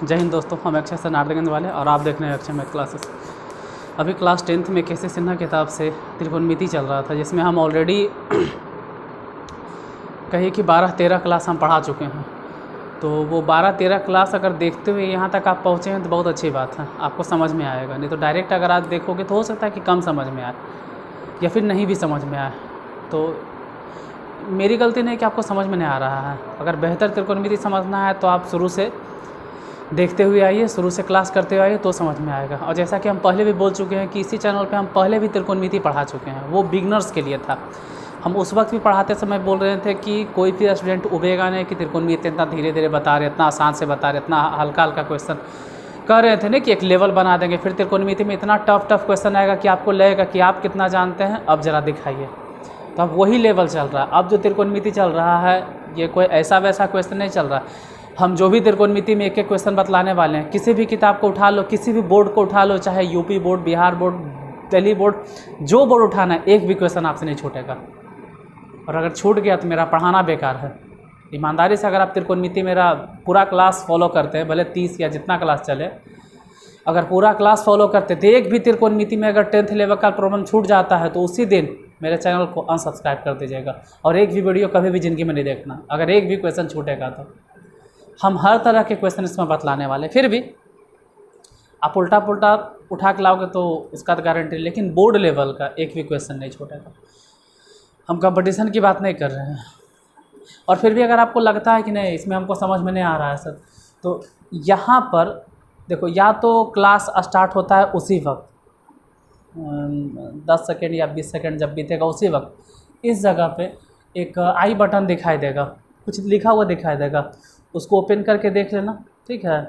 जय हिंद दोस्तों, हम अक्षय सर नारदगंज वाले और आप देख रहे हैं अक्षय मैथ क्लासेस। अभी क्लास 10th में केसी सिन्हा किताब से त्रिकोणमिति चल रहा था, जिसमें हम ऑलरेडी कहिए कि 12-13 क्लास हम पढ़ा चुके हैं। तो वो 12-13 क्लास अगर देखते हुए यहाँ तक आप पहुँचे हैं तो बहुत अच्छी बात है, आपको समझ में आएगा। नहीं तो डायरेक्ट अगर आप देखोगे तो हो सकता है कि कम समझ में आए या फिर नहीं भी समझ में आए। तो मेरी गलती नहीं कि आपको समझ में नहीं आ रहा है। अगर बेहतर त्रिकोणमिति समझना है तो आप शुरू से देखते हुए आइए, शुरू से क्लास करते हुए आइए तो समझ में आएगा। और जैसा कि हम पहले भी बोल चुके हैं कि इसी चैनल पे हम पहले भी त्रिकोणमिति पढ़ा चुके हैं, वो बिगनर्स के लिए था। हम उस वक्त भी पढ़ाते समय बोल रहे थे कि कोई भी स्टूडेंट उबेगा नहीं कि त्रिकोणमिति इतना धीरे धीरे बता रहे, इतना आसान से बता रहे, इतना हल्का हल्का क्वेश्चन कर रहे थे ना कि एक लेवल बना देंगे। फिर त्रिकोणमिति में इतना टफ क्वेश्चन आएगा कि आपको लगेगा कि आप कितना जानते हैं, अब ज़रा दिखाइए। तो अब वही लेवल चल रहा है। अब जो त्रिकोणमिति चल रहा है ये कोई ऐसा वैसा क्वेश्चन नहीं चल रहा। हम जो भी त्रिकोणमिति में एक एक क्वेश्चन बतलाने वाले हैं, किसी भी किताब को उठा लो, किसी भी बोर्ड को उठा लो, चाहे UP board, Bihar board, Delhi board, जो बोर्ड उठाना है, एक भी क्वेश्चन आपसे नहीं छूटेगा। और अगर छूट गया तो मेरा पढ़ाना बेकार है। ईमानदारी से अगर आप त्रिकोणमिति मेरा पूरा क्लास फॉलो करते हैं, भले 30 या जितना क्लास चले, अगर पूरा क्लास फॉलो करते तो एक भी त्रिकोणमिति में अगर 10th लेवल का प्रॉब्लम छूट जाता है तो उसी दिन मेरे चैनल को अनसब्सक्राइब कर दीजिएगा और एक भी वीडियो कभी भी ज़िंदगी में नहीं देखना। अगर एक भी क्वेश्चन छूटेगा तो हम हर तरह के क्वेश्चन इसमें बतलाने वाले। फिर भी आप उल्टा पुल्टा उठा के लाओगे तो उसका तो गारंटी, लेकिन बोर्ड लेवल का एक भी क्वेश्चन नहीं छूटेगा। हम कंपटीशन की बात नहीं कर रहे हैं। और फिर भी अगर आपको लगता है कि नहीं इसमें हमको समझ में नहीं आ रहा है सर, तो यहाँ पर देखो, या तो क्लास स्टार्ट होता है उसी वक्त 10 सेकेंड या 20 सेकेंड जब बीतेगा उसी वक्त इस जगह पे एक आई बटन दिखाई देगा, कुछ लिखा हुआ दिखाई देगा, उसको ओपन करके देख लेना, ठीक है।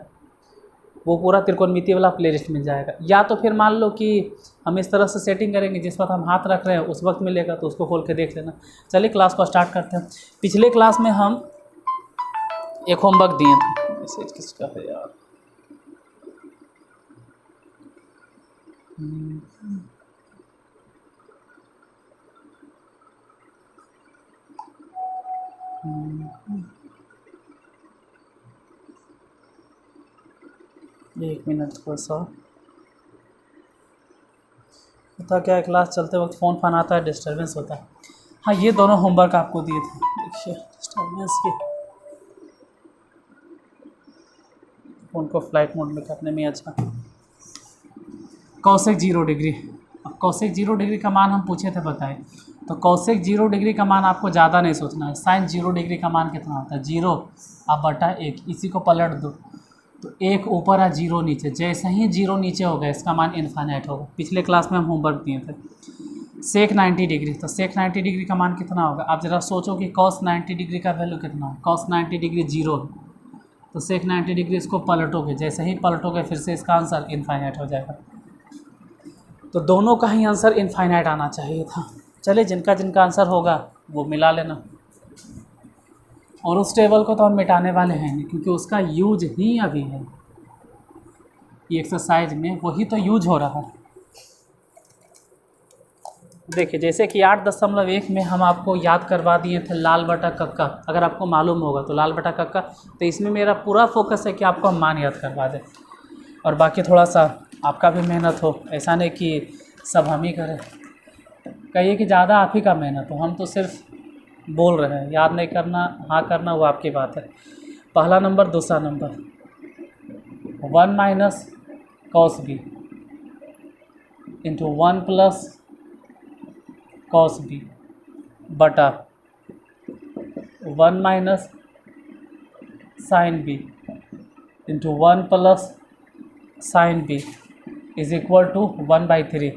वो पूरा त्रिकोणमिति वाला प्लेलिस्ट मिल जाएगा। या तो फिर मान लो कि हम इस तरह से सेटिंग करेंगे, जिस वक्त हम हाथ रख रहे हैं उस वक्त मिलेगा, तो उसको खोल के देख लेना। चलिए क्लास को स्टार्ट करते हैं। पिछले क्लास में हम एक होमवर्क दिए थे। मैसेज किसका है यार? एक मिनट थोड़ा सा पता क्या है, क्लास चलते वक्त फ़ोन फान आता है, डिस्टर्बेंस होता है। हाँ, ये दोनों होमवर्क आपको दिए थे, देखिए डिस्टर्बेंस की। फ़ोन को फ्लाइट मोड में करने में अच्छा। Cosec 0 degree. अब कॉसेक 0 डिग्री का मान हम पूछे थे, बताएं। तो कॉसेक 0 डिग्री का मान आपको ज़्यादा नहीं सोचना है। साइन 0 डिग्री का मान कितना होता है? 0 आप बटा 1, इसी को पलट दो तो 1 ऊपर है 0 नीचे। जैसे ही 0 नीचे हो गया इसका मान इनफाइनाइट होगा। पिछले क्लास में हम होमवर्क दिए थे सेक 90 डिग्री। तो सेक 90 डिग्री का मान कितना होगा? आप ज़रा सोचो कि कॉस 90 डिग्री का वैल्यू कितना है। कॉस 90 डिग्री 0 है, तो सेक 90 डिग्री इसको पलटोगे, जैसे ही पलटोगे फिर से इसका आंसर इनफाइनाइट हो जाएगा। तो दोनों का ही आंसर इनफाइनाइट आना चाहिए था। चलिए, जिनका जिनका आंसर होगा वो मिला लेना। और उस टेबल को तो हम मिटाने वाले हैं नहीं, क्योंकि उसका यूज ही अभी है ये एक्सरसाइज में, वही तो यूज हो रहा है। देखिए, जैसे कि 8.1 में हम आपको याद करवा दिए थे लाल बटा कक्का। अगर आपको मालूम होगा तो लाल बटा कक्का, तो इसमें मेरा पूरा फोकस है कि आपको हम मान याद करवा दें और बाकी थोड़ा सा आपका भी मेहनत हो। ऐसा नहीं कि सब हम ही करें, कहिए कि ज़्यादा आप ही का मेहनत हो। हम तो सिर्फ बोल रहे हैं, याद नहीं करना, हाँ करना वो आपकी बात है। पहला नंबर, दूसरा नंबर, 1 minus cos B into 1 plus cos B बटा 1 minus sine B into 1 plus sine B is equal to 1/3।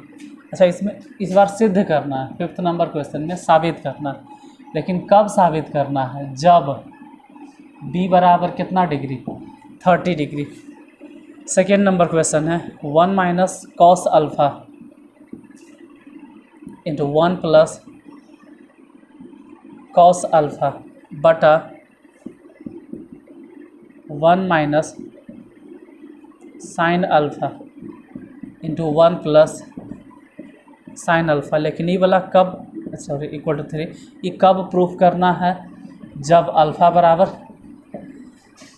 अच्छा, इसमें इस बार सिद्ध करना है, 5th नंबर क्वेश्चन में साबित करना है। लेकिन कब साबित करना है? जब b बराबर कितना degree? 30 degree. Second number question है 1 minus cos alpha into 1 plus cos alpha बटा 1 minus sine alpha into 1 plus sine alpha. लेकिन ये वाला कब, सॉरी, इक्वल टू 3, ये कब प्रूफ करना है? जब अल्फ़ा बराबर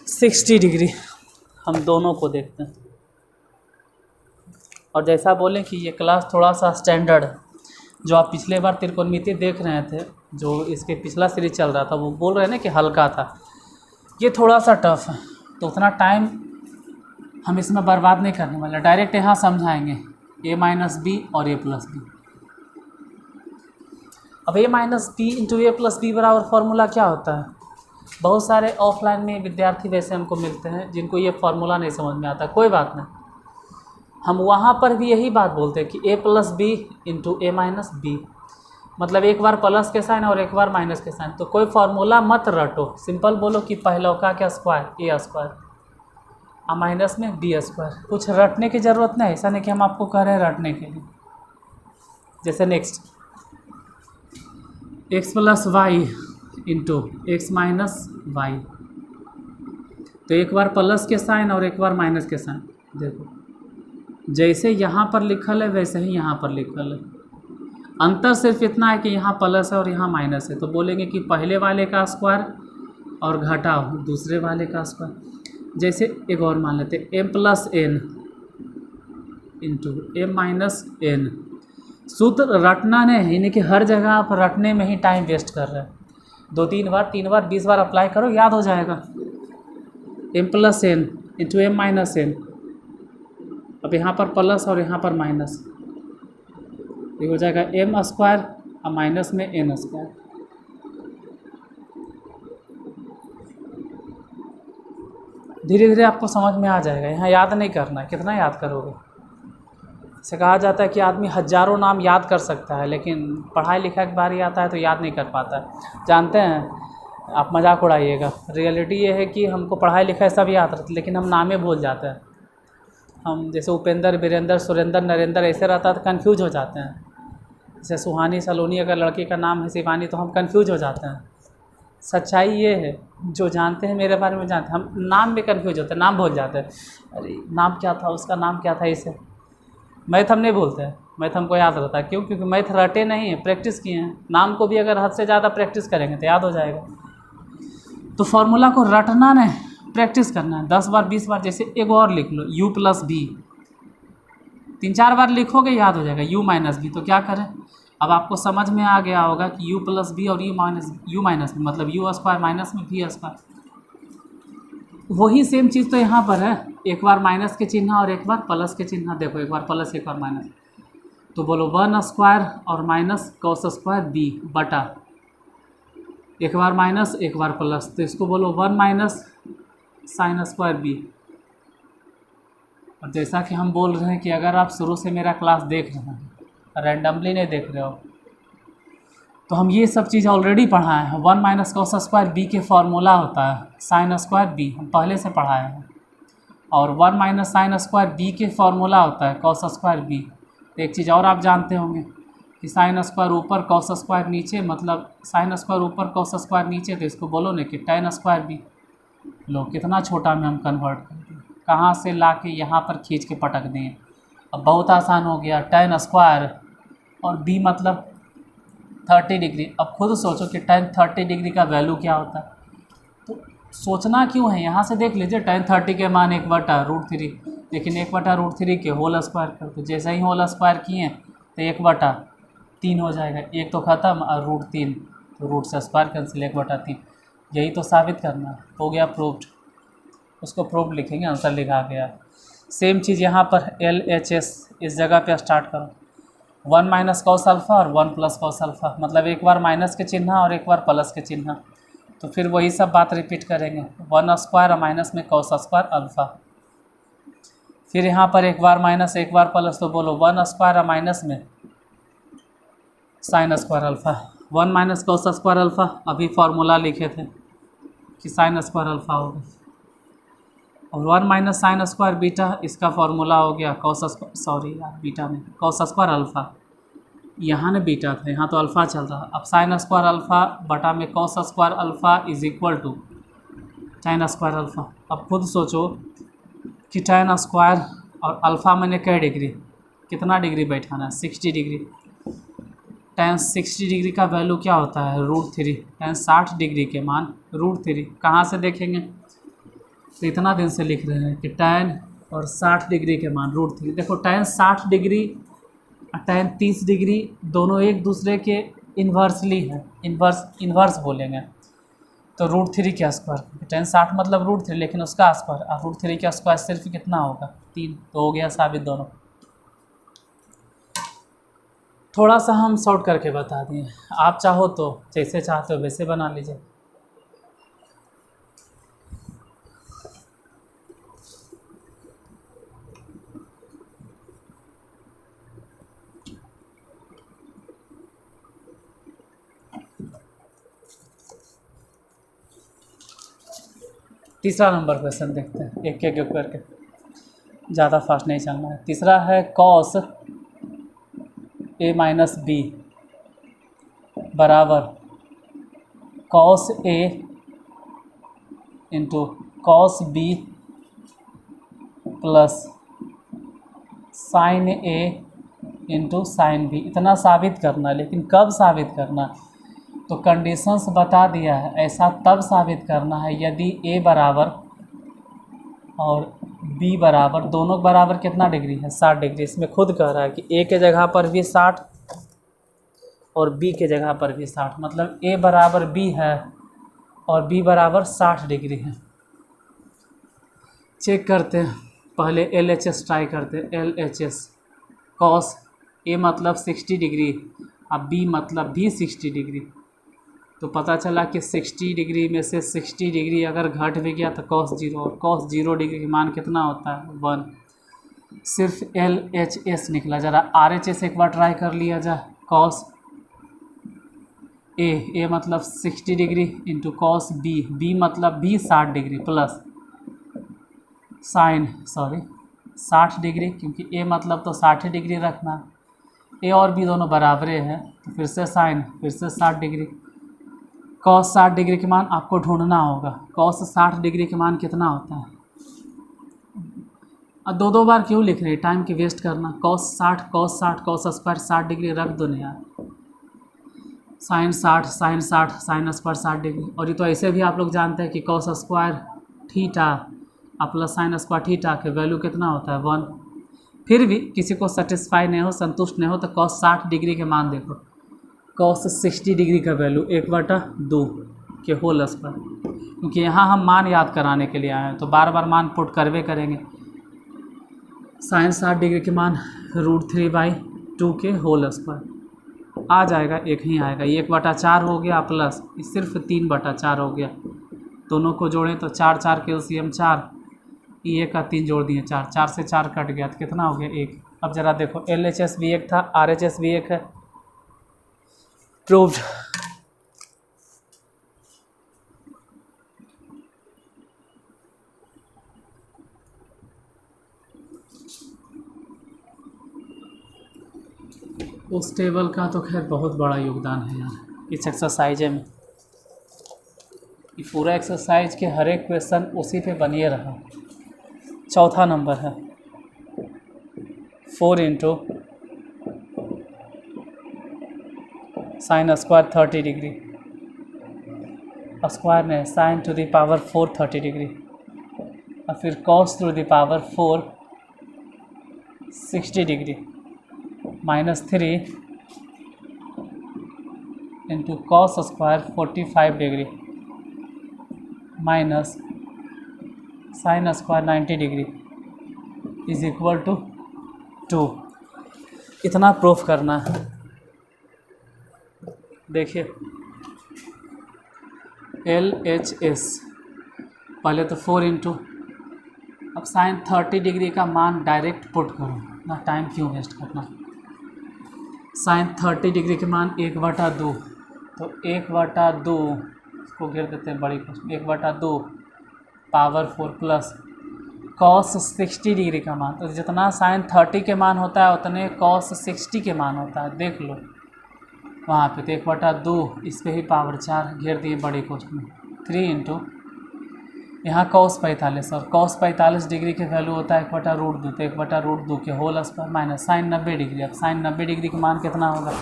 60 डिग्री। हम दोनों को देखते हैं। और जैसा बोलें कि ये क्लास थोड़ा सा स्टैंडर्ड है, जो आप पिछले बार त्रिकोणमिति देख रहे थे, जो इसके पिछला सीरीज चल रहा था, वो बोल रहे हैं ना कि हल्का था, ये थोड़ा सा टफ है, तो उतना टाइम हम इसमें बर्बाद नहीं करने वाले, डायरेक्ट यहाँ समझाएंगे a माइनस बी और a प्लस बी। अब a minus B into A plus B बराबर फार्मूला क्या होता है? बहुत सारे ऑफलाइन में विद्यार्थी वैसे हमको मिलते हैं जिनको ये फार्मूला नहीं समझ में आता। कोई बात नहीं, हम वहाँ पर भी यही बात बोलते हैं कि a plus B into A minus B, मतलब एक बार प्लस के साइन और एक बार माइनस के साइन। तो कोई फार्मूला मत रटो, सिंपल बोलो कि पहला का क्या स्क्वायर ए स्क्वायर और माइनस में बी स्क्वायर। कुछ रटने की ज़रूरत नहीं, ऐसा नहीं कि हम आपको कह रहे हैं रटने के लिए। जैसे next X plus Y into X minus Y, तो एक बार प्लस के साइन और एक बार माइनस के साइन। देखो जैसे यहाँ पर लिखल है वैसे ही यहाँ पर लिखल है, अंतर सिर्फ इतना है कि यहाँ प्लस है और यहाँ माइनस है। तो बोलेंगे कि पहले वाले का स्क्वायर और घटाओ दूसरे वाले का स्क्वायर। जैसे एक और मान लेते हैं m plus N into M minus N. सूत्र रटना नहीं, यानी कि हर जगह आप रटने में ही टाइम वेस्ट कर रहे हैं। 2-3 बार 3 बार 20 बार अप्लाई करो, याद हो जाएगा। m plus N into M minus N, अब यहाँ पर प्लस और यहाँ पर माइनस, ये हो जाएगा m स्क्वायर और माइनस में n स्क्वायर। धीरे धीरे आपको समझ में आ जाएगा, यहाँ याद नहीं करना है। कितना याद करोगे? इसे कहा जाता है कि आदमी हजारों नाम याद कर सकता है, लेकिन पढ़ाई लिखाई की बारी आता है तो याद नहीं कर पाता है। जानते हैं, आप मजाक उड़ाइएगा, रियलिटी ये है कि हमको पढ़ाई लिखाई सब याद रहता है, लेकिन हम नामें भूल जाते हैं। हम जैसे उपेंद्र, वीरेंद्र, सुरेंद्र, नरेंद्र ऐसे रहता है तो कन्फ्यूज हो जाते हैं। जैसे सुहानी, सलोनी, अगर लड़की का नाम है शिवानी तो हम कन्फ्यूज हो जाते हैं। सच्चाई ये है, जो जानते हैं मेरे बारे में जानते हैं, हम नाम में कन्फ्यूज होते हैं, नाम भूल जाते हैं। अरे नाम क्या था, उसका नाम क्या था, इसे। मैथ हम नहीं भूलते हैं, मैथ हमको याद रहता है। क्यों? क्योंकि मैथ रटे नहीं है, प्रैक्टिस किए हैं। नाम को भी अगर हद से ज़्यादा प्रैक्टिस करेंगे तो याद हो जाएगा। तो फार्मूला को रटना नहीं, प्रैक्टिस करना है। 10 बार 20 बार। जैसे एक और लिख लो u प्लस बी, 3-4 बार लिखोगे याद हो जाएगा। u माइनस बी, तो क्या करें? अब आपको समझ में आ गया होगा कि u प्लस बी और u माइनस बी मतलब u स्क्वायर माइनस में v स्क्वायर। वही सेम चीज़ तो यहाँ पर है, एक बार माइनस के चिन्ह और एक बार प्लस के चिन्ह। देखो एक बार प्लस एक बार माइनस, तो बोलो 1 स्क्वायर और माइनस कॉस स्क्वायर बी बटा एक बार माइनस एक बार प्लस, तो इसको बोलो 1 माइनस साइन स्क्वायर बी। और जैसा कि हम बोल रहे हैं कि अगर आप शुरू से मेरा क्लास देख रहे हैं, रैंडमली नहीं देख रहे हो, तो हम ये सब चीज़ ऑलरेडी पढ़ाए हैं। 1 माइनस कॉस स्क्वायर बी के फार्मूला होता है साइन स्क्वायर बी, हम पहले से पढ़ाए हैं। और 1 माइनस साइन स्क्वायर बी के फार्मूला होता है कॉस स्क्वायर बी। तो एक चीज़ और आप जानते होंगे कि साइन स्क्वायर ऊपर कॉस स्क्वायर नीचे, मतलब साइन स्क्वायर ऊपर कॉस स्क्वायर नीचे, तो इसको बोलो ना कि tan स्क्वायर बी। लो कितना छोटा में हम कन्वर्ट कर दिए, कहाँ से ला के यहाँ पर खींच के पटक दिए। अब बहुत आसान हो गया, tan स्क्वायर और b मतलब 30 डिग्री। अब खुद सोचो कि tan 30 डिग्री का वैल्यू क्या होता है। तो सोचना क्यों है, यहाँ से देख लीजिए tan 30 के मान 1/√3, लेकिन 1/√3 के होल स्क्वायर कर दो। जैसे ही होल स्क्वायर किए तो 1/3 हो जाएगा, एक तो ख़त्म और √3, तो रूट से स्क्वायर कैंसिल 1/3। यही तो साबित करना है, हो गया प्रूव्ड। उसको प्रूव्ड लिखेंगे, आंसर लिखा गया। सेम चीज़ यहाँ पर LHS, इस जगह पे स्टार्ट करो। 1 माइनस कॉस अल्फ़ा और 1 प्लस कॉस अल्फ़ा, मतलब एक बार माइनस के चिन्ह और एक बार प्लस के चिन्ह। तो फिर वही सब बात रिपीट करेंगे। 1 स्क्वायर और माइनस में कॉस स्क्वायर अल्फ़ा। फिर यहाँ पर एक बार माइनस एक बार प्लस, तो बोलो 1 स्क्वायर और माइनस में sine square alpha. 1 minus cos square alpha, अभी फार्मूला लिखे थे कि साइन स्क्वायर अल्फ़ा होगा। और 1 माइनस साइन स्क्वायर बीटा, इसका फार्मूला हो गया कॉस स्क्वायर, सॉरी यार बीटा में कॉस स्क्वायर अल्फ़ा, यहाँ ने बीटा था, यहाँ तो अल्फ़ा चल रहा। अब साइन स्क्वायर अल्फ़ा बटा में cos square alpha is equal to tan square alpha. अब खुद सोचो कि tan स्क्वायर और अल्फ़ा मैंने कई डिग्री, कितना डिग्री बैठाना है, 60 डिग्री। tan 60 डिग्री का वैल्यू क्या होता है, √3। tan 60 डिग्री के मान √3 कहाँ से देखेंगे, तो इतना दिन से लिख रहे हैं कि tan और 60 डिग्री के मान √3। देखो tan 60 डिग्री और tan 30 डिग्री दोनों एक दूसरे के इन्वर्सली है, इन्वर्स बोलेंगे तो √3 का स्क्वायर। tan 60 मतलब √3 लेकिन उसका स्क्वायर, और √3 का स्क्वायर सिर्फ कितना होगा 3। तो हो गया साबित दोनों। थोड़ा सा हम शॉर्ट करके बता दिए, आप चाहो तो जैसे चाहते हो वैसे बना लीजिए। तीसरा नंबर क्वेश्चन देखते हैं, एक एक करके, ज़्यादा फास्ट नहीं चलना है। तीसरा है cos a - b बराबर cos a into cos b plus sin a into sin b। इतना साबित करना है, लेकिन कब साबित करना, तो कंडीशंस बता दिया है। ऐसा तब साबित करना है यदि a बराबर और b बराबर, दोनों बराबर कितना डिग्री है 60 डिग्री। इसमें खुद कह रहा है कि a के जगह पर भी 60 और b के जगह पर भी 60, मतलब a बराबर b है और b बराबर 60 डिग्री है। चेक करते हैं, पहले LHS ट्राई करते हैं। LHS cos a मतलब 60 डिग्री और b मतलब भी 60 डिग्री, तो पता चला कि 60 डिग्री में से 60 डिग्री अगर घट भी गया तो cos 0, और cos 0 डिग्री का मान कितना होता है 1। सिर्फ LHS निकला। ज़रा RHS एक बार ट्राई कर लिया जाए। cos a मतलब 60 डिग्री इंटू cos b मतलब भी 60 डिग्री प्लस sin 60 डिग्री, क्योंकि a मतलब तो 60 डिग्री रखना, a और b दोनों बराबरे हैं, तो फिर से sin, फिर से 60 डिग्री। cos 60 डिग्री के मान आपको ढूंढना होगा। cos 60 डिग्री के मान कितना होता है, और दो बार क्यों लिख रहे हैं, टाइम की वेस्ट करना। cos 60 cos स्क्वायर 60 डिग्री रख दो नहीं यार। sin 60 sin स्क्वायर 60 डिग्री, और ये तो ऐसे भी आप लोग जानते हैं कि cos स्क्वायर थीटा और प्लस sin स्क्वायर थीटा के वैल्यू कितना होता है 1। फिर भी किसी को सेटिस्फाई नहीं हो, संतुष्ट नहीं हो, तो cos 60 डिग्री के मान देखो। cos 60 डिग्री का वैल्यू 1/2 के होल स्क्वायर, क्योंकि यहाँ हम मान याद कराने के लिए आए हैं तो बार बार मान पुट करवे करेंगे। sin 60 डिग्री के मान √3/2 के होल स्क्वायर आ जाएगा, एक ही आएगा। ये 1/4 हो गया प्लस सिर्फ 3/4 हो गया। दोनों को जोड़ें तो 4 4 के LCM 4, ये का 3 जोड़ दिए 4, 4 से 4 कट गया तो कितना हो गया 1। अब ज़रा देखो LHS भी 1 था, RHS भी 1 है, प्रूव्ड। उस टेबल का तो खैर बहुत बड़ा योगदान है यार इस एक्सरसाइज में। ये पूरा एक्सरसाइज के हर एक क्वेश्चन उसी पे बनिए रहा। चौथा नंबर है 4 into sin square 30 degree, square में sin to the power 4 30 degree, और फिर cos to the power 4 60 degree, -3 into cos square 45 degree minus sin square 90 degree is equal to 2। इतना प्रूफ करना है। देखिए LHS पहले तो 4 इंटू, अब sin 30 डिग्री का मान डायरेक्ट पुट करो ना, टाइम क्यों वेस्ट करना। sin 30 डिग्री के मान 1/2, तो 1/2 इसको घेर देते हैं बड़ी question, 1/2 power 4 plus cos 60 degree का मान, तो जितना sin 30 के मान होता है उतने cos 60 के मान होता है, देख लो वहाँ पे। तो 1/2 इस पर ही पावर 4 घेर दिए बड़ी क्वेश्चन में। 3 इंटू यहाँ cos 45, और cos 45 डिग्री के वैल्यू होता है 1/√2, तो 1/√2 के whole square minus sin 90 degree. अब sin 90 डिग्री का मान कितना होगा,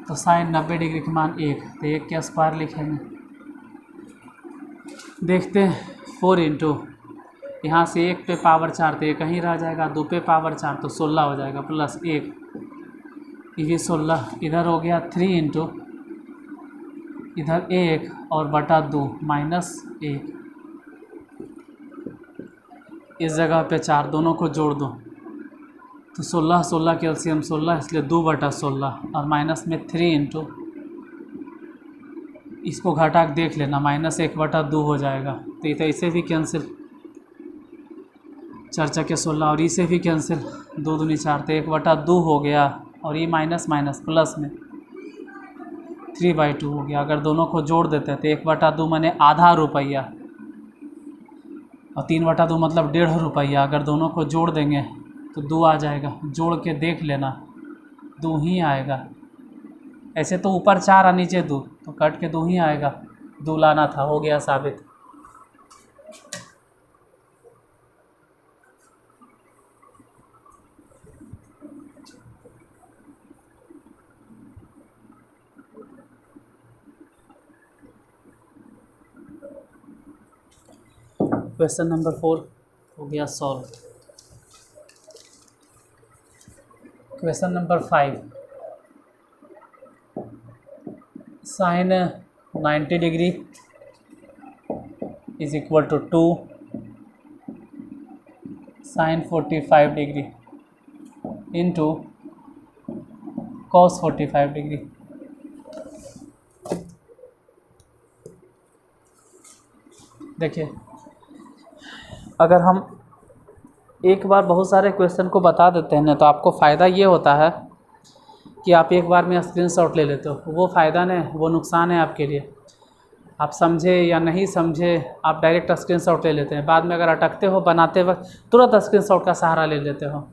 तो sin 90 डिग्री का मान 1, तो 1 के स्क्वायर लिखेंगे। देखते हैं 4 इंटू यहाँ से 1 पे पावर 4 तो 1 कहीं रह जाएगा, 2 पे पावर 4 तो 16 हो जाएगा, प्लस 1 ये 16, इधर हो गया 3 इंटू इधर 1 और बटा 2 माइनस 1, इस जगह पे 4, दोनों को जोड़ दो तो 16 16 के एलसीएम 16, इसलिए 2/16 और माइनस में 3 इंटू, इसको घटा के देख लेना, -1/2 हो जाएगा। तो ये तो इसे भी कैंसिल, 4 चक्के 16 और इसे भी कैंसिल, 2 दूनी 4 तो 1/2 हो गया, और ये माइनस माइनस प्लस में 3/2 हो गया। अगर दोनों को जोड़ देते तो 1/2 माने आधा रुपया और 3/2 मतलब 1.5 रुपया। अगर दोनों को जोड़ देंगे तो 2 आ जाएगा, जोड़ के देख लेना 2 ही आएगा। ऐसे तो ऊपर 4 और नीचे 2, तो कट के 2 ही आएगा, 2 लाना था, हो गया साबित। क्वेश्चन नंबर 4 हो गया solve. Question number 5, sine 90 degree is equal to 2 sine 45 degree into cos 45 degree. देखिए, अगर हम एक बार बहुत सारे क्वेश्चन को बता देते हैं ना, तो आपको फ़ायदा ये होता है कि आप एक बार में स्क्रीनशॉट ले लेते हो। वो फ़ायदा नहीं, वो नुकसान है आपके लिए। आप समझे या नहीं समझे, आप डायरेक्ट स्क्रीनशॉट ले लेते हैं, बाद में अगर अटकते हो बनाते वक्त तुरंत स्क्रीनशॉट का सहारा ले लेते हो।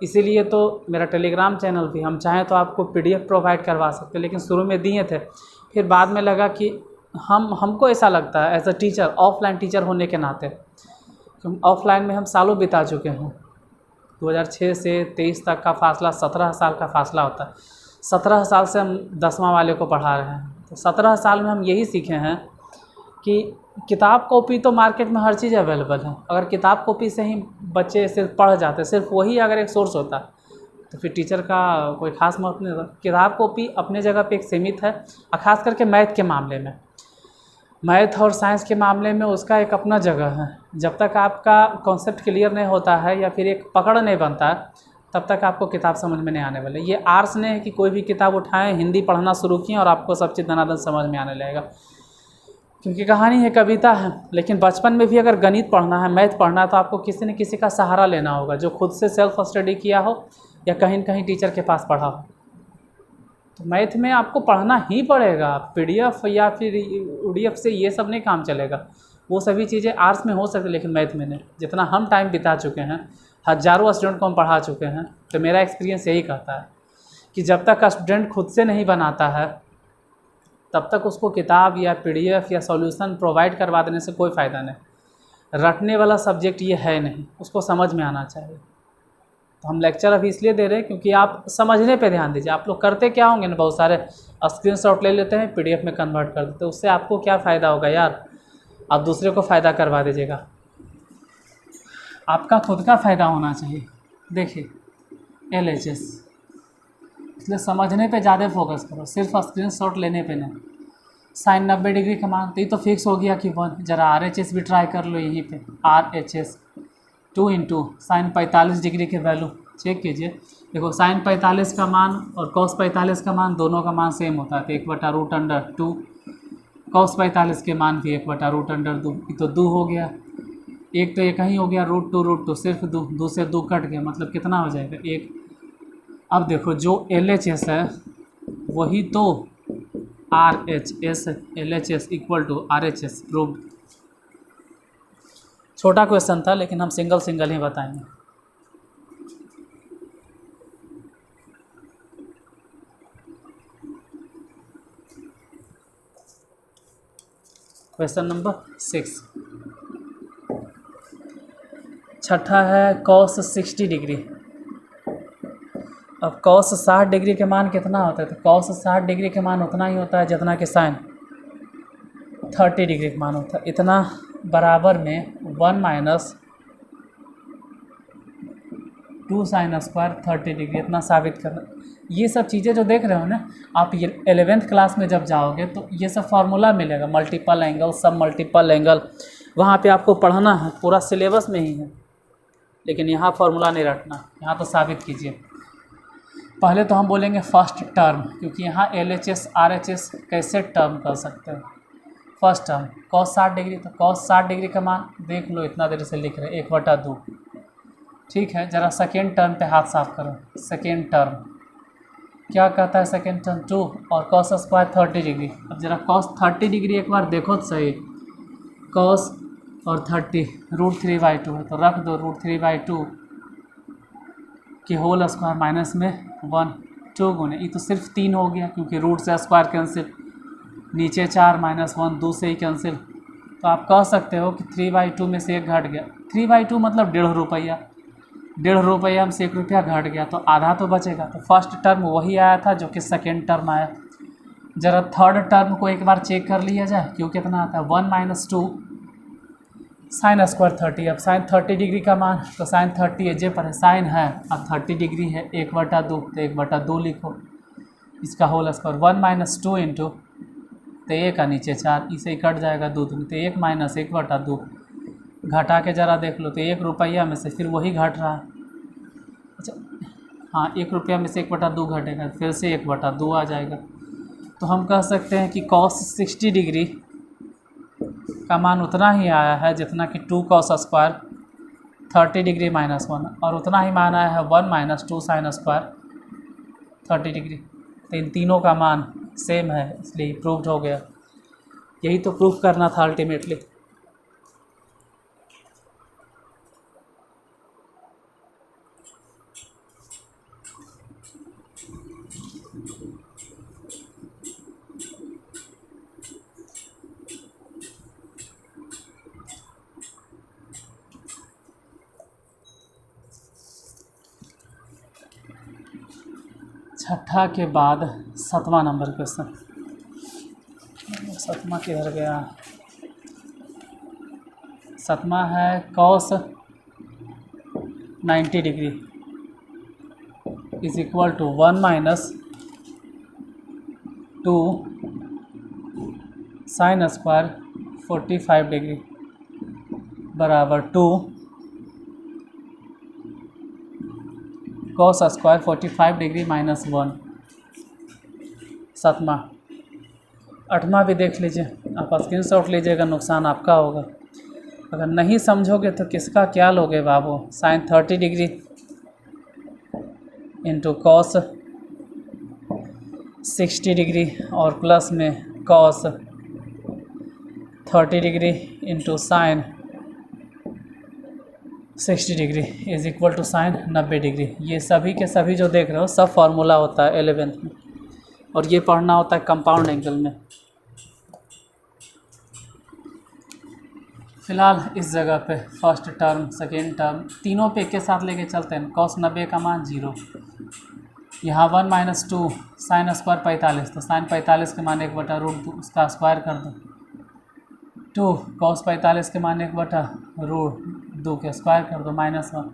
इसीलिए तो मेरा टेलीग्राम चैनल भी, हम चाहें तो आपको PDF प्रोवाइड करवा सकते, लेकिन शुरू में दिए थे, फिर बाद में लगा कि हमको ऐसा लगता है as a teacher, offline teacher होने के नाते, ऑफलाइन में हम सालों बिता चुके हैं। 2006 से 23 तक का फासला 17 साल का फासला होता है। 17 साल से हम 10वां वाले को पढ़ा रहे हैं, तो 17 साल में हम यही सीखे हैं कि किताब कॉपी तो मार्केट में हर चीज़ अवेलेबल है। अगर किताब कॉपी से ही बच्चे सिर्फ पढ़ जाते, सिर्फ वही अगर एक सोर्स होता, तो फिर टीचर का कोई ख़ास महत्व नहीं होता। किताब कॉपी अपने जगह पे एक सीमित है, और ख़ास करके मैथ के मामले में, मैथ और साइंस के मामले में उसका एक अपना जगह है। जब तक आपका कॉन्सेप्ट क्लियर नहीं होता है या फिर एक पकड़ नहीं बनता, तब तक आपको किताब समझ में नहीं आने वाले। ये आर्ट्स ने है कि कोई भी किताब उठाएं, हिंदी पढ़ना शुरू किए और आपको सब चीज़ दनादन समझ में आने लगेगा, क्योंकि कहानी है, कविता है। लेकिन बचपन में भी अगर गणित पढ़ना है, मैथ पढ़ना है, तो आपको किसी न किसी का सहारा लेना होगा, जो खुद से सेल्फ स्टडी किया हो या कहीं न कहीं टीचर के पास पढ़ा हो। तो मैथ में आपको पढ़ना ही पड़ेगा। PDF या फिर UDF से ये सब नहीं काम चलेगा। वो सभी चीज़ें आर्ट्स में हो सकती, लेकिन मैथ में नहीं। जितना हम टाइम बिता चुके हैं, हज़ारों स्टूडेंट को हम पढ़ा चुके हैं, तो मेरा एक्सपीरियंस यही कहता है कि जब तक स्टूडेंट खुद से नहीं बनाता है, तब तक उसको किताब या PDF या सॉल्यूशन प्रोवाइड करवा देने से कोई फ़ायदा नहीं। रटने वाला सब्जेक्ट ये है नहीं, उसको समझ में आना चाहिए। तो हम लेक्चर अभी इसलिए दे रहे हैं क्योंकि आप समझने पे ध्यान दीजिए। आप लोग करते क्या होंगे ना, बहुत सारे स्क्रीनशॉट ले लेते हैं, PDF में कन्वर्ट कर देते हैं। उससे आपको क्या फ़ायदा होगा यार? आप दूसरे को फ़ायदा करवा दीजिएगा। आपका खुद का फ़ायदा होना चाहिए। देखिए LHS, इसलिए समझने पे ज़्यादा फोकस करो, सिर्फ स्क्रीनशॉट लेने पे नहीं। साइन 90 डिग्री का मान तो ये तो फिक्स हो गया कि 1। ज़रा RHS भी ट्राई कर लो यहीं पे। RHS 2 इंटू साइन 45 डिग्री के वैल्यू चेक कीजिए। देखो साइन 45 का मान और कॉस 45 का मान, दोनों का मान सेम होता है, तो 1/√2। कॉस 45 के मान भी 1/√2। ये तो 2 हो गया, एक तो एक ही हो गया, √2 सिर्फ 2 से 2 कट गया, मतलब कितना हो जाएगा 1। अब देखो जो LHS है वही तो RHS, LHS equal to RHS proved. छोटा क्वेश्चन था, लेकिन हम सिंगल सिंगल ही बताएंगे। क्वेश्चन नंबर 6, छठा है कॉस 60 डिग्री। अब कॉस 60 डिग्री के मान कितना होता है? तो कॉस 60 डिग्री के मान उतना ही होता है जितना कि साइन। 30 डिग्री का मान होता है। इतना बराबर में 1 माइनस 2 साइन स्क्वायर 30 डिग्री, इतना साबित करना। ये सब चीज़ें जो देख रहे हो ना आप, ये 11th क्लास में जब जाओगे तो ये सब फार्मूला मिलेगा, मल्टीपल एंगल, सब मल्टीपल एंगल, वहाँ पे आपको पढ़ना है, पूरा सिलेबस में ही है। लेकिन यहाँ फार्मूला नहीं रटना, यहाँ तो साबित कीजिए। पहले तो हम बोलेंगे फर्स्ट टर्म, क्योंकि यहाँ LHS RHS कैसे टर्म कर सकते हैं। फर्स्ट टर्म cos 60 डिग्री, तो cos 60 डिग्री का मान देख लो, इतना देर से लिख रहे 1/2। ठीक है, ज़रा सेकेंड टर्म पे हाथ साफ करो। सेकेंड टर्म क्या कहता है? सेकेंड टर्म 2 और cos स्क्वायर 30 डिग्री। अब ज़रा cos 30 डिग्री एक बार देखो तो सही, cos और 30 √3/2 है, तो रख दो √3/2 कि होल स्क्वायर माइनस में 1 2 गुने, ये तो सिर्फ 3 हो गया क्योंकि रूट से स्क्वायर कैंसिल, नीचे 4 माइनस 1 2 से ही कैंसिल। तो आप कह सकते हो कि 3/2 में से 1 घट गया। 3/2 मतलब 1.5 रुपया, 1.5 रुपया में से 1 रुपया घट गया तो आधा तो बचेगा। तो फर्स्ट टर्म वही आया था जो कि सेकेंड टर्म आया। ज़रा थर्ड टर्म को एक बार चेक कर लिया जाए, क्यों कितना आता है? 1 माइनस 2 साइन स्क्वायर 30। अब साइन 30 डिग्री का मान, तो साइन 30 एजे पर है, साइन है, अब 30 डिग्री है 1/2, तो 1/2 लिखो, इसका होल स्क्वायर 1 माइनस 2 इंटू, तो 1 का नीचे 4, इसे ही कट जाएगा 2 दूनी, तो 1 माइनस 1/2 घटा के ज़रा देख लो, तो 1 रुपया में से फिर वही घट रहा है। अच्छा हाँ, 1 रुपया में से 1/2 घटेगा, फिर से 1/2 आ जाएगा। तो हम कह सकते हैं कि cos 60 डिग्री का मान उतना ही आया है जितना कि 2 cos स्क्वायर 30 डिग्री माइनस 1, और उतना ही मान आया है 1 माइनस 2 साइन स्क्वायर 30 डिग्री। तो इन तीनों का मान सेम है, इसलिए प्रूव्ड हो गया। यही तो प्रूफ करना था अल्टीमेटली। छठा के बाद 7वां नंबर क्वेश्चन। 7वां किधर गया? 7वां है cos 90 degree is equal to 1 minus 2 sine square 45 degree बराबर 2 cos स्क्वायर 45 डिग्री माइनस 1। 7वां। 8वां भी देख लीजिए, आप स्क्रीनशॉट लीजिएगा, नुकसान आपका होगा। अगर नहीं समझोगे तो किसका क्या लोगे बाबू? Sine 30 degree into cos 60 degree और प्लस में cos 30 degree into sine 60 degree is equal to sine 90 degree. ये सभी के सभी जो देख रहे हो सब फार्मूला होता है 11th में, और ये पढ़ना होता है कंपाउंड एंगल में। फ़िलहाल इस जगह पे फर्स्ट टर्म सेकेंड टर्म तीनों पे एक के साथ लेके चलते हैं। cos 90 का मान 0, यहाँ 1 माइनस 2 साइन स्क्वायर 45, तो साइन 45 के मान 1/√2 उसका स्क्वायर कर दो। 2 cos 45 के मान 1/√2 के स्क्वायर कर दो, -1,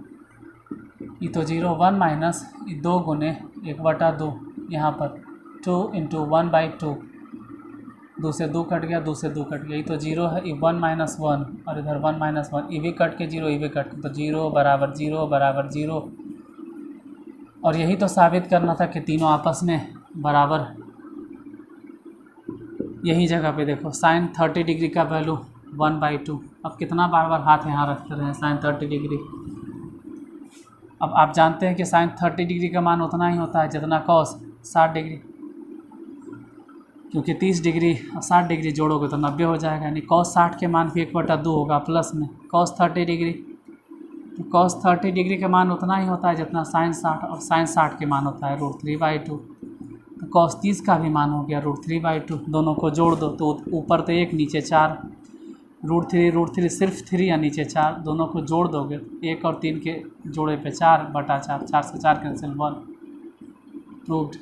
ये तो 0 1 माइनस 2 गुने 1/2, यहाँ पर 2 इंटू 1/2, 2 से 2 कट गया, 2 से 2 कट गया, ये तो 0 है, ये 1 माइनस 1 और इधर 1 माइनस 1, ये भी कट के 0, ये भी कट के, तो 0 बराबर 0 बराबर 0। और यही तो साबित करना था कि तीनों आपस में बराबर। यही जगह पे देखो साइन 30 डिग्री का वैल्यू 1/2। अब कितना बार बार हाथ यहाँ रखते रहे, साइन 30 डिग्री। अब आप जानते हैं कि साइन 30 डिग्री का मान उतना ही होता है जितना cos 60 डिग्री, क्योंकि 30 डिग्री और 60 डिग्री जोड़ोगे तो 90 हो जाएगा, यानी cos 60 के मान भी 1/2 होगा, प्लस में cos 30 डिग्री, तो cos 30 डिग्री का मान उतना ही होता है जितना साइन 60, और साइन 60 के मान होता है √3/2, तो cos 30 का भी मान हो गया √3/2। दोनों को जोड़ दो तो ऊपर तो 1 नीचे 4, √3 सिर्फ 3 या नीचे 4, दोनों को जोड़ दोगे 1 और 3 के जोड़े पे 4/4, 4 से 4 कैंसिल 1, प्रूव्ड।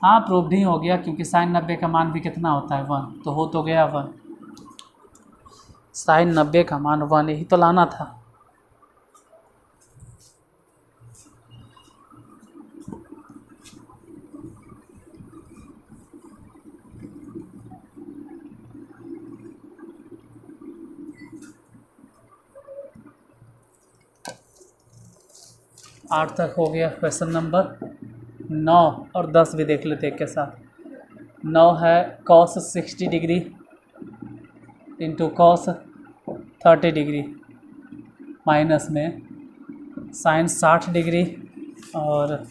हाँ प्रूव्ड ही हो गया, क्योंकि साइन 90 का मान भी कितना होता है 1, तो हो तो गया 1। साइन 90 का मान 1 यही तो लाना था। आठ तक हो गया। क्वेश्चन नंबर 9 और 10 भी देख लेते एक के साथ। 9 है cos 60 degree into cos 30 degree minus में साइन 60 डिग्री और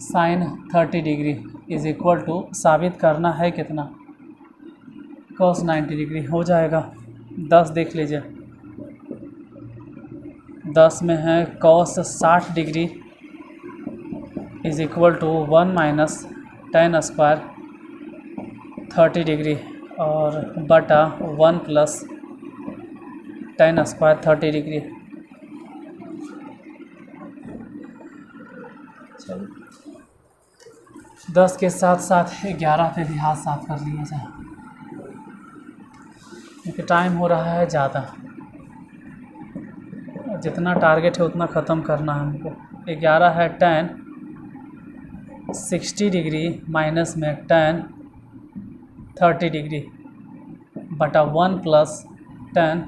sine 30 degree is equal to साबित करना है कितना, cos 90 डिग्री हो जाएगा। 10 देख लीजिए। 10 में है cos 60 degree is equal to 1 minus tan square 30 degree और बटा 1 प्लस tan स्क्वायर 30 डिग्री। चलो 10 के साथ साथ 11 पे भी हाथ साफ कर लिया जाए, क्योंकि टाइम हो रहा है ज़्यादा। जितना टारगेट है उतना ख़त्म करना है हमको। 11 है tan 60 डिग्री माइनस में tan 30 डिग्री बटा 1 plus tan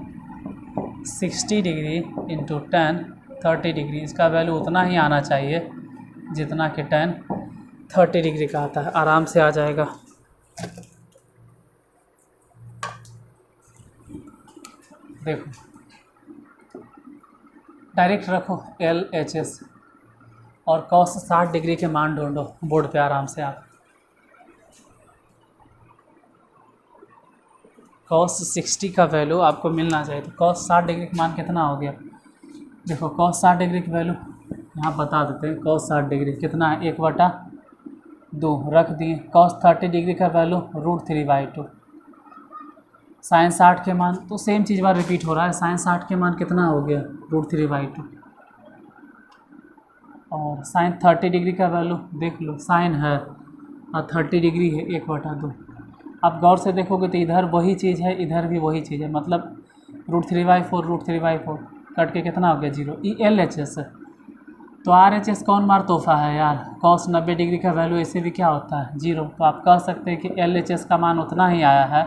60 degree into tan 30 degree. इसका वैल्यू उतना ही आना चाहिए जितना कि tan 30 डिग्री का आता है। आराम से आ जाएगा। देखो डायरेक्ट रखो LHS और cos 60 डिग्री के मान ढूंढो बोर्ड पे आराम से आप। cos 60 का वैल्यू आपको मिलना चाहिए, तो cos 60 डिग्री का मान कितना हो गया। देखो cos 60 डिग्री की वैल्यू यहाँ बता देते हैं। cos 60 डिग्री कितना है, 1/2 रख दिए। cos 30 डिग्री का वैल्यू √3/2। साइन 60 के मान तो सेम चीज़ बार रिपीट हो रहा है। साइन 60 के मान कितना हो गया, √3/2। और साइन 30 डिग्री का वैल्यू देख लो, साइन है और 30 डिग्री है 1/2। आप गौर से देखोगे तो इधर वही चीज़ है, इधर भी वही चीज़ है, मतलब √3/4 कट के कितना हो गया 0। ई LHS है तो RHS कौन मार तोहफा है यार। cos 90 डिग्री का वैल्यू ऐसे भी क्या होता है 0। तो आप कह सकते हैं कि LHS का मान उतना ही आया है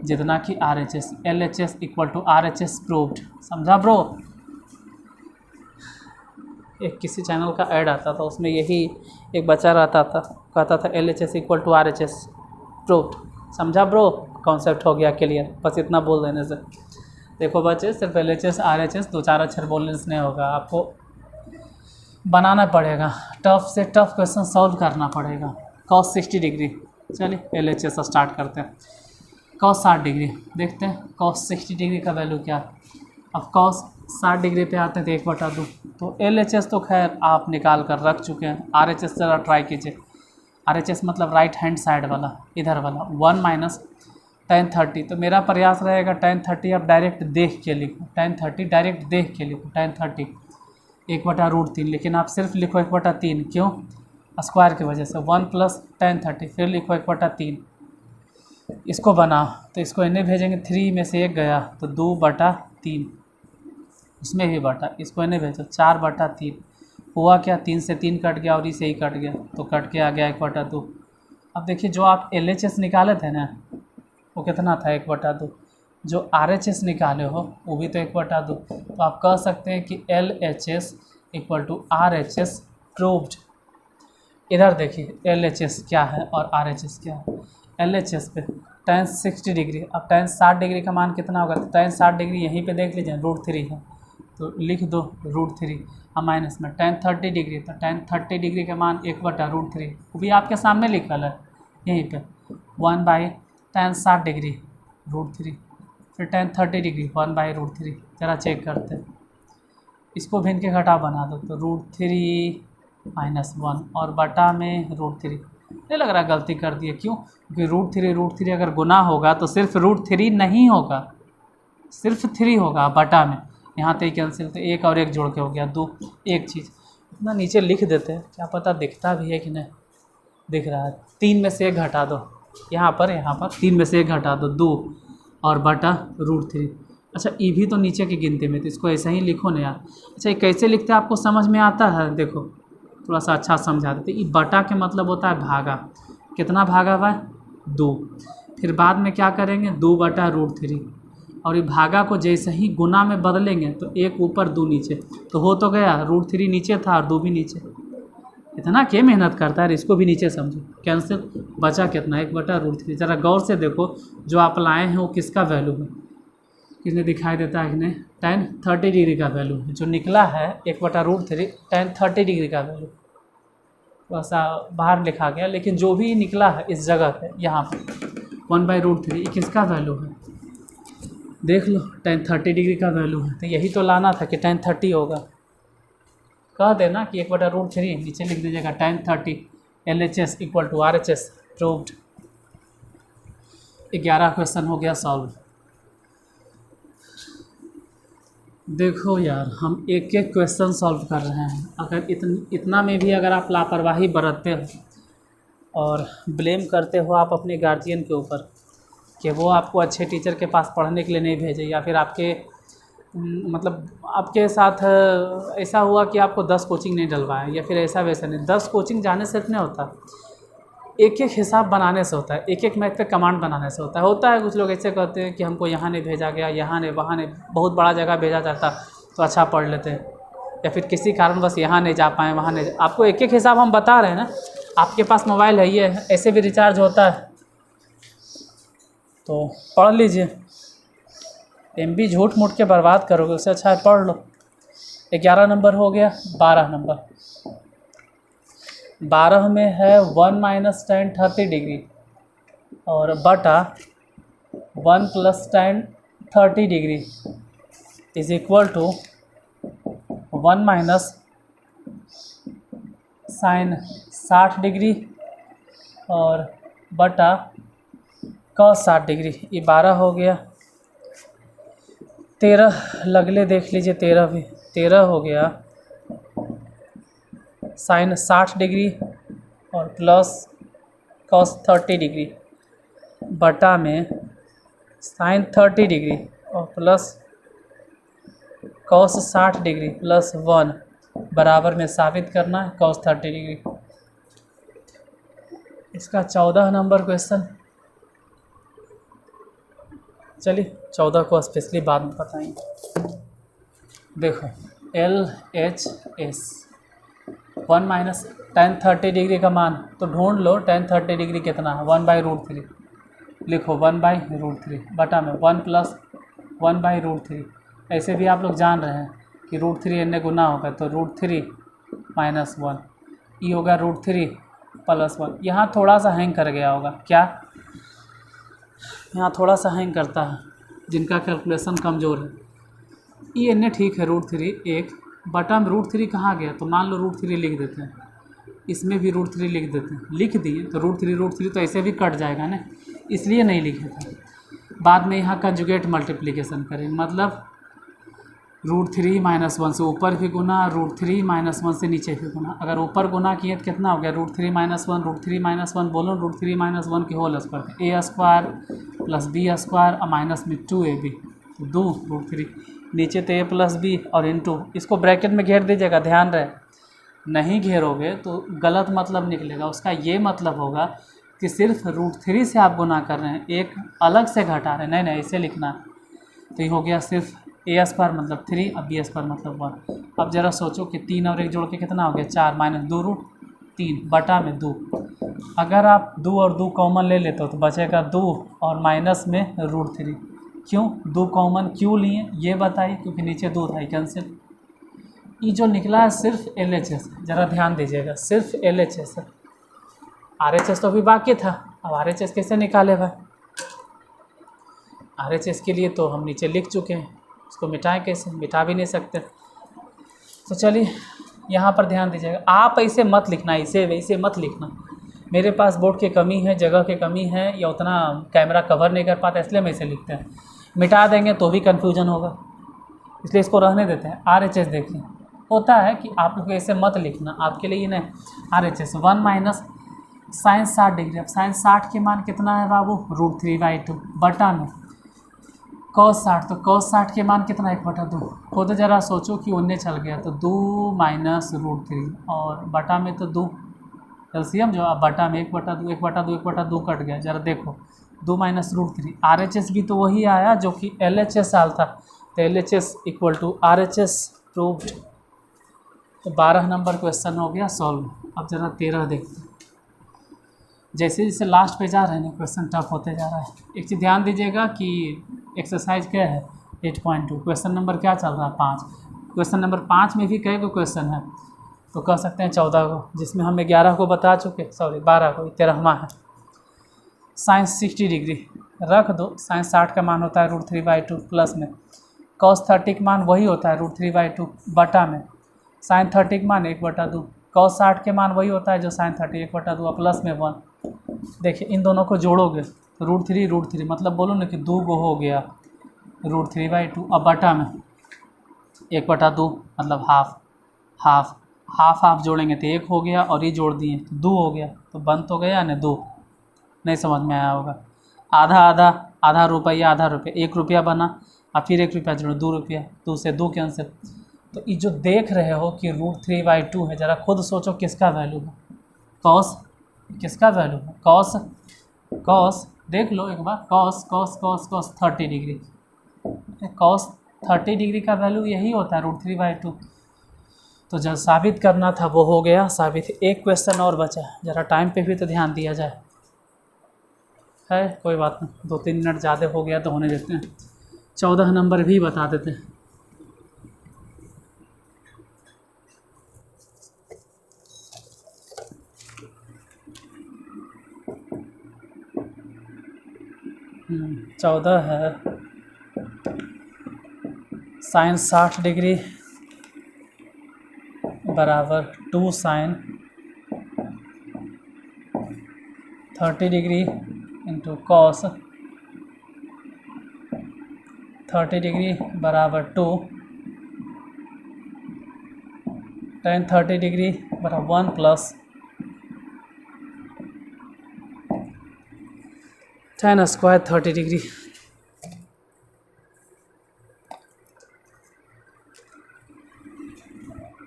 जितना कि RHS। LHS equal to RHS proved. समझा ब्रो। एक किसी चैनल का ऐड आता था, उसमें यही एक बच्चा रहता था, कहता था LHS equal to RHS proved. समझा ब्रो, कॉन्सेप्ट हो गया क्लियर बस इतना बोल देने से। देखो बच्चे, सिर्फ LHS RHS 2-4 अक्षर बोलने से नहीं होगा, आपको बनाना पड़ेगा। टफ से टफ क्वेश्चन सॉल्व करना पड़ेगा। cos 60 डिग्री, चलिए LHS स्टार्ट करते हैं। cos 60 डिग्री देखते हैं। cos 60 डिग्री का वैल्यू क्या है। अब cos 60 डिग्री पे आते हैं तो 1/2। तो LHS तो खैर आप निकाल कर रख चुके हैं। RHS ज़रा ट्राई कीजिए। RHS मतलब राइट हैंड साइड वाला, इधर वाला। 1 माइनस tan 30। तो मेरा प्रयास रहेगा tan 30 आप डायरेक्ट देख के लिखो। tan 30 डायरेक्ट देख के लिखो। tan 30 1/√3, लेकिन आप सिर्फ लिखो 1/3। क्यों, स्क्वायर की वजह से। 1 प्लस tan 30 फिर लिखो 1/3। इसको बनाओ तो इसको इन्हें भेजेंगे, 3 में से 1 गया तो 2/3। इसमें भी बटा, इसको इन्हें भेजो 4/3। हुआ क्या, 3 से 3 कट गया और इसे ही कट गया तो कट के आ गया 1/2। अब देखिए जो आप LHS निकाले थे ना वो कितना था 1/2। जो RHS निकाले हो वो भी तो 1/2। तो आप कह सकते हैं कि LHS equal to RHS proved. इधर देखिए LHS क्या है और RHS क्या है। LHS पे tan 60 डिग्री। अब tan 60 डिग्री का मान कितना होगा, तो tan 60 डिग्री यहीं पे देख लीजिए √3 है तो लिख दो √3। अब माइनस में tan 30 डिग्री, तो tan 30 डिग्री का मान 1/√3 वो भी आपके सामने लिखल है यहीं पे। 1/tan 60 डिग्री √3, फिर tan 30 डिग्री 1/√3। ज़रा चेक करते हैं, इसको भिन्न के घटा बना दो तो √3 - 1 और बटा में √3। नहीं लग रहा गलती कर दिए, क्यों, क्योंकि √3 अगर गुना होगा तो सिर्फ √3 नहीं होगा, सिर्फ 3 होगा बटा में। यहाँ तक कैंसिल, तो 1 और 1 जोड़ के हो गया 2। एक चीज़ इतना नीचे लिख देते हैं, क्या पता दिखता भी है कि नहीं। दिख रहा है, 3 में से 1 घटा दो, यहाँ पर 3 में से 1 घटा दो 2 और बटा √3। अच्छा ई भी तो नीचे की गिनती में, तो इसको ऐसे ही लिखो ना यार। अच्छा ये कैसे लिखते हैं आपको समझ में आता है? देखो थोड़ा सा अच्छा समझा देते। ये बटा के मतलब होता है भागा, कितना भागा हुआ है 2। फिर बाद में क्या करेंगे 2 बटा √3, और ये भागा को जैसे ही गुना में बदलेंगे तो 1 ऊपर 2 नीचे, तो हो तो गया √3 नीचे था और 2 भी नीचे। इतना क्या मेहनत करता है, इसको भी नीचे समझो। कैंसिल, बचा कितना 1 बटा √3। ज़रा गौर से देखो जो आप लाए हैं वो किसका वैल्यू है, किसने दिखाई देता है? इन्हें tan 30 डिग्री का वैल्यू है। जो निकला है 1 बटा √3 tan 30 डिग्री का वैल्यू, थोड़ा सा बाहर लिखा गया, लेकिन जो भी निकला है इस जगह पे यहाँ पर 1/√3 ये किसका वैल्यू है देख लो, tan 30 डिग्री का वैल्यू है। तो यही तो लाना था कि tan 30 होगा। कह देना कि 1 बटा √3, नीचे लिख दीजिएगा tan 30 LHS equal to RHS proved. 11 question हो गया सॉल्व। देखो यार हम एक एक क्वेश्चन सॉल्व कर रहे हैं, अगर इतना में भी अगर आप लापरवाही बरतते हो और ब्लेम करते हो आप अपने गार्जियन के ऊपर कि वो आपको अच्छे टीचर के पास पढ़ने के लिए नहीं भेजे, या फिर आपके मतलब आपके साथ ऐसा हुआ कि आपको 10 कोचिंग नहीं डलवाए, या फिर ऐसा वैसा नहीं। 10 कोचिंग जाने से नहीं होता, एक एक हिसाब बनाने से होता है, एक एक मैथ पे कमांड बनाने से होता है। कुछ लोग ऐसे कहते हैं कि हमको यहाँ नहीं भेजा गया, यहाँ नहीं वहाँ नहीं, बहुत बड़ा जगह भेजा जाता तो अच्छा पढ़ लेते, या फिर किसी कारण बस यहाँ नहीं जा पाए वहाँ नहीं। आपको एक एक हिसाब हम बता रहे हैं ना, आपके पास मोबाइल है, ये ऐसे भी रिचार्ज होता है, तो पढ़ लीजिए। MB झूठ मूठ के बर्बाद करोगे, उससे अच्छा है पढ़ लो। 11 नंबर हो गया। 12 नंबर, 12 में है 1 - tan 30 डिग्री और बटा 1 + tan 30 degree is equal to 1 - sin 60 degree और बटा cos 60 डिग्री। ये 12 हो गया। 13 लगले देख लीजिए, 13 भी 13 हो गया sin 60 डिग्री और प्लस cos 30 डिग्री बटा में sin 30 डिग्री और प्लस cos 60 डिग्री प्लस 1 बराबर में साबित करना है cos 30 डिग्री। इसका 14 नंबर क्वेश्चन, चलिए 14 को स्पेशली बाद में बताएंगे। देखो LHS 1 - tan 30 डिग्री का मान तो ढूंढ लो। tan 30 डिग्री कितना है 1/√3, लिखो 1/√3 बटा में 1 + 1/√3। ऐसे भी आप लोग जान रहे हैं कि √3 इन्हें गुना होगा तो √3 - 1 ये होगा √3 + 1। यहाँ थोड़ा सा हैंग कर गया होगा, क्या यहाँ थोड़ा सा हैंग करता है जिनका कैलकुलेशन कमज़ोर है। ये इन्हें ठीक है √3 1 बटा में √3 कहाँ गया, तो मान लो √3 लिख देते हैं, इसमें भी √3 लिख देते हैं। लिख दिए तो √3 तो ऐसे भी कट जाएगा ना, इसलिए नहीं लिखे थे। बाद में यहाँ कंजुगेट मल्टीप्लिकेशन करें, मतलब √3 - 1 से ऊपर भी गुना, √3 - 1 से नीचे भी गुना। अगर ऊपर गुना किए तो कितना हो गया √3 - 1, √3 - 1 बोलो √3 - 1 की होल स्क्वायर a² + b² और माइनस में 2ab 2 √3 नीचे तो a + b और इंटू, इसको ब्रैकेट में घेर दीजिएगा। ध्यान रहे नहीं घेरोगे तो गलत मतलब निकलेगा। उसका ये मतलब होगा कि सिर्फ √3 से आप गुना कर रहे हैं, एक अलग से घटा रहे हैं। नहीं ऐसे लिखना। तो ये हो गया सिर्फ a² मतलब 3 और b² मतलब 1। अब ज़रा सोचो कि 3 और 1 जोड़ के कितना हो गया 4 - 2√3 बटा में 2। अगर आप 2 और 2 कॉमन ले लेते हो तो बचेगा 2 और माइनस में √3। क्यों 2 कॉमन क्यों लिए ये बताइए, क्योंकि नीचे 2 था, कैंसिल। ये जो निकला है सिर्फ LHS, ज़रा ध्यान दीजिएगा, सिर्फ LHS है। RHS तो अभी बाकी था। अब RHS कैसे निकाले भाई, RHS के लिए तो हम नीचे लिख चुके हैं, उसको मिटाएं कैसे, मिटा भी नहीं सकते। तो चलिए यहाँ पर ध्यान दीजिएगा, आप ऐसे मत लिखना, इसे वैसे मत लिखना। मेरे पास बोर्ड की कमी है, जगह की कमी है, या उतना कैमरा कवर नहीं कर पाता, इसलिए हम ऐसे लिखते हैं। मिटा देंगे तो भी कन्फ्यूजन होगा, इसलिए इसको रहने देते हैं। RHS देखिए होता है कि आप लोग ऐसे मत लिखना, आपके लिए नहीं। RHS 1 - sine 60 degree. अब साइन 60 के मान कितना है बाबू, √3/2 बटा में कॉस 60, तो कॉस 60 के मान कितना 1/2। खुद ज़रा सोचो कि उन्ने चल गया तो 2 माइनस √3 और बटा में तो 2 एलसीएम जो, अब बटा में 1/2 1/2 1/2 कट गया। ज़रा देखो 2 माइनस √3, RHS भी तो वही आया जो कि LHS साल था, तो LHS equal to RHS proved. तो 12 नंबर क्वेश्चन हो गया सॉल्व। अब ज़रा 13 देखते हैं। जैसे जैसे लास्ट पे जा रहे हैं ना क्वेश्चन टफ होते जा रहा है। एक चीज़ ध्यान दीजिएगा कि एक्सरसाइज क्या है 8.2, क्वेश्चन नंबर क्या चल रहा है 5। क्वेश्चन नंबर 5 में भी कई को क्वेश्चन है, तो कह सकते हैं 14 को, जिसमें हम 11 को बता चुके, सॉरी 12 को, 13वां है। साइन 60 डिग्री रख दो, साइन 60 का मान होता है √3/2 प्लस में कॉस 30 का मान वही होता है √3/2 बटा में साइन 30 का मान 1/2, कॉस 60 के मान वही होता है जो साइन 30 1/2 प्लस में 1। देखिए इन दोनों को जोड़ोगे तो √3 मतलब बोलो ना कि 2 गो हो गया √3/2, अब बटा में 1/2 मतलब हाफ जोड़ेंगे तो 1 हो गया और ये जोड़ दिए तो 2 हो गया, तो बन तो गया ना 2। नहीं समझ में आया होगा। आधा रुपया आधा रुपया, 1 रुपया बना और फिर 1 रुपया जोड़ो 2 रुपया, 2 से 2 कैंसिल। तो ये जो देख रहे हो कि √3/2 है, ज़रा खुद सोचो किसका वैल्यू है, कॉस किसका वैल्यू है, कॉस देख लो एक बार, कॉस 30 डिग्री, कॉस 30 डिग्री का वैल्यू यही होता है √3/2। तो जब साबित करना था वो हो गया साबित। एक क्वेश्चन और बचा, ज़रा टाइम पे भी तो ध्यान दिया जाए। है कोई बात नहीं, 2-3 मिनट ज़्यादा हो गया तो होने देते हैं। 14 नंबर भी बता देते हैं। चौदह है साइन 60 डिग्री बराबर 2 sine 30 degree into cos 30 degree बराबर 2 टेन 30 डिग्री बराबर 1 प्लस tan स्क्वायर 30 डिग्री।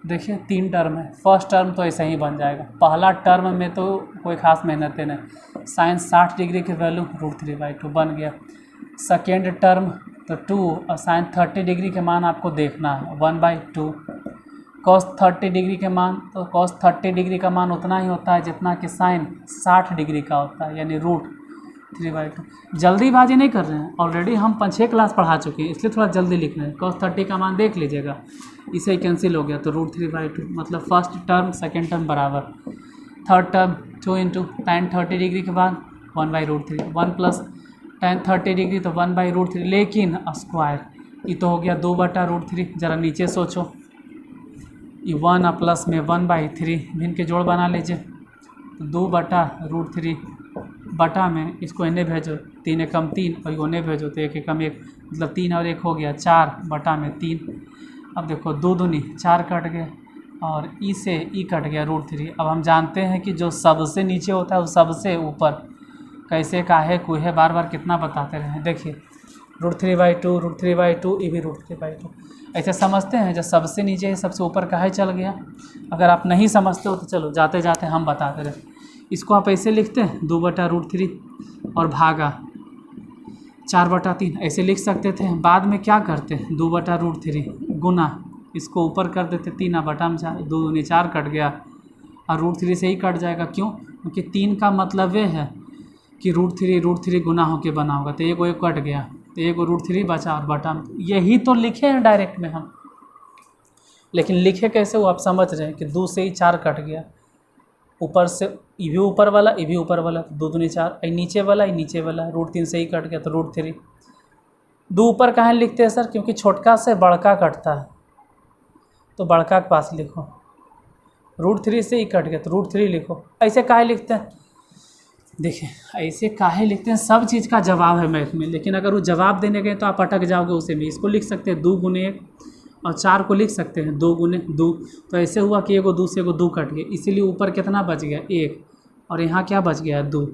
देखिए 3 टर्म है, फर्स्ट टर्म तो ऐसे ही बन जाएगा, पहला टर्म में तो कोई ख़ास मेहनत नहीं, साइन 60 डिग्री की वैल्यू √3/2 बन गया। सेकेंड टर्म तो 2 और साइन 30 डिग्री के मान आपको देखना है 1/2, कॉस 30 डिग्री के मान, तो कॉस 30 डिग्री का मान उतना ही होता है जितना कि साइन 60 डिग्री का होता है, यानी √3/2। जल्दीबाजी नहीं कर रहे हैं, ऑलरेडी हम 5-6 क्लास पढ़ा चुके हैं, इसलिए थोड़ा जल्दी लिख रहे हैं। cos 30 का मान देख लीजिएगा, इसे ही कैंसिल हो गया तो √3/2 मतलब फर्स्ट टर्म सेकेंड टर्म बराबर, third term 2 into tan 30 degree के बाद 1/√3, 1 प्लस tan 30 डिग्री तो 1/√3, लेकिन स्क्वायर ये तो हो गया 2/√3। ज़रा नीचे सोचो, ये 1 और प्लस में 1/3 भिन्न के जोड़ बना लीजिए, तो 2/√3 बटा में इसको इन्हें भेजो, 3 एकम 3 और इन्हें भेजो तो 1 एकम 1 मतलब 3 और 1 हो गया 4 बटा में 3। अब देखो 2 दूनी 4 कट गए और ई से ई कट गया √3। अब हम जानते हैं कि जो सबसे नीचे होता है वो सबसे ऊपर, कैसे काहे कुहे बार बार कितना बताते रहे। देखिए √3/2 ये भी √3/2, ऐसे समझते हैं जब सबसे नीचे है सबसे ऊपर काहे चल गया। अगर आप नहीं समझते हो तो चलो जाते जाते हम बताते रहे। इसको आप ऐसे लिखते हैं 2/√3 और भागा 4/3 ऐसे लिख सकते थे। बाद में क्या करते हैं 2/√3 गुना, इसको ऊपर कर देते 3 बटा में 4, 2 दूनी 4 कट गया और √3 से ही कट जाएगा। क्यों? क्योंकि 3 का मतलब ये है कि √3 गुना होके बना होगा, तो एक कट गया तो एक √3 बचा और बटा में, यही तो लिखे हैं डायरेक्ट में हम। लेकिन लिखे कैसे वो आप समझ रहे हैं कि 2 से ही 4 कट गया, ऊपर से ये भी ऊपर वाला ये भी ऊपर वाला, 2 दूनी 4, नीचे वाला ये नीचे वाला, √3 से ही कट गया तो √3। 2 ऊपर कहाँ लिखते हैं सर? क्योंकि छोटका से बड़का कटता है तो बड़का के पास लिखो, √3 से ही कट गया तो √3 लिखो। ऐसे काहे लिखते हैं? देखिए ऐसे काहे लिखते हैं, सब चीज़ का जवाब है मैथ में, लेकिन अगर वो जवाब देने गए तो आप अटक जाओगे उसे में। इसको लिख सकते हैं 2 गुने 1 और 4 को लिख सकते हैं 2 गुने 2, तो ऐसे हुआ कि 1 2 से 2 कट गया, इसीलिए ऊपर कितना बच गया 1 और यहाँ क्या बच गया 2।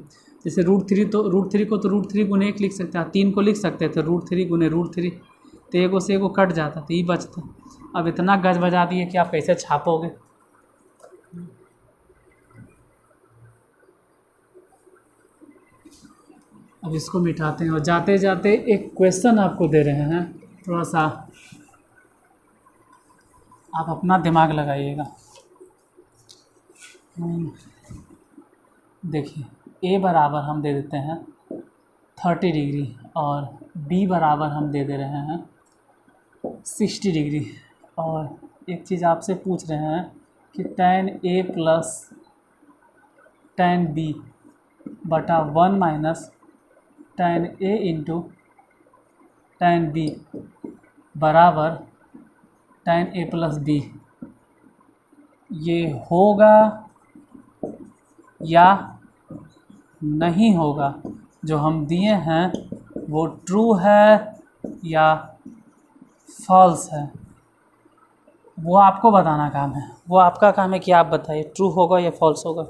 जैसे √3 तो √3 को तो √3 गुने 1 लिख सकते हैं, 3 को लिख सकते थे √3 गुने √3, तो एगो से एगो कट जाता तो ये बचता। अब इतना गज बजा दिए कि आप कैसे छापोगे। अब इसको मिटाते हैं और जाते जाते एक क्वेश्चन आपको दे रहे हैं, थोड़ा सा आप अपना दिमाग लगाइएगा। देखिए a बराबर हम दे देते हैं 30 डिग्री और b बराबर हम दे दे रहे हैं 60 डिग्री, और एक चीज़ आपसे पूछ रहे हैं कि tan a plus tan b बटा 1 minus tan a into tan b बराबर tan a प्लस b, ये होगा या नहीं होगा? जो हम दिए हैं वो ट्रू है या फॉल्स है, वो आपको बताना काम है। वो आपका काम है कि आप बताइए ट्रू होगा या फॉल्स होगा।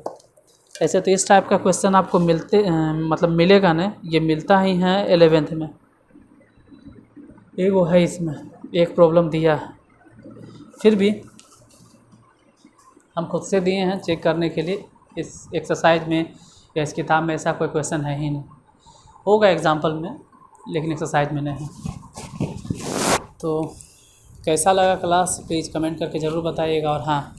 ऐसे तो इस टाइप का क्वेश्चन आपको मतलब मिलेगा ना, ये मिलता ही है 11th में। एक वो है, इसमें एक प्रॉब्लम दिया है, फिर भी हम खुद से दिए हैं चेक करने के लिए। इस एक्सरसाइज में या इस किताब में ऐसा कोई क्वेश्चन है ही नहीं, होगा एग्जाम्पल में लेकिन एक्सरसाइज में नहीं। तो कैसा लगा क्लास प्लीज़ कमेंट करके ज़रूर बताइएगा। और हाँ,